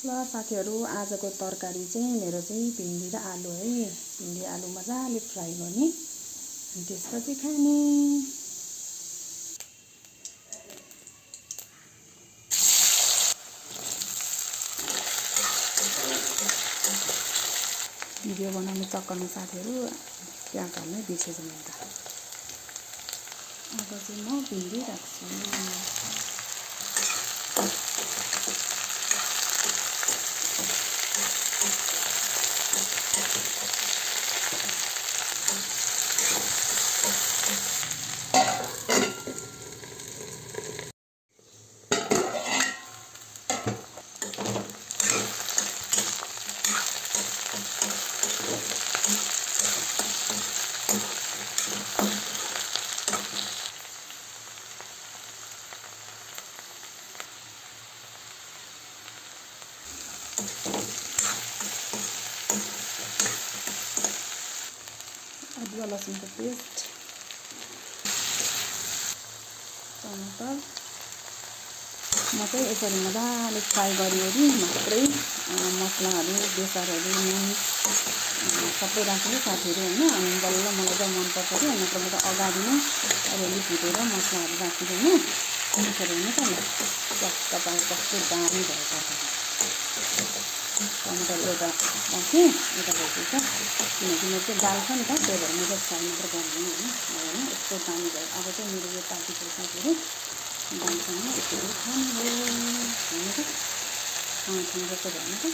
ल साथीहरू, आजको तरकारी चाहिँ मेरो चाहिँ भिन्डी र आलु है। भिन्डी आलु मजाले फ्राई गर्ने अनि त्यसपछि खाने। भिडियो बनाउने चक्करमा साथीहरू त्यहाँ घरमै बिर्सेछ मैले त। अब चाहिँ म भिन्डी राख्छु। अदुवा लसुनको पेस्ट, टमाटर। म चाहिँ यसरी मजाले फ्राई गरिवरी मात्रै मसलाहरू, बेसारहरू, नुन सबै राख्ने साथीहरू होइन। अनि बल्ल मलाई चाहिँ मनपर्छ कि नत्र म त अगाडि नै अलिअलि भुटेर मसलाहरू राखिदिनु। त्यसरी हुनु त नि चक्क पाए कस्तो दामी भयो तरकारी। टमाटर एउटा राखेँ, एउटा भइसक्छ किनकि मेरो चाहिँ दाल छ नि त, त्यही भएर मेरो फ्राई मात्र गर्नु होइन। यस्तो दामी भयो। अब चाहिँ मेरो यो पार्टीको साथीहरू दालसँग यसरी खानु हो होइन त, खानु जस्तो भएन त।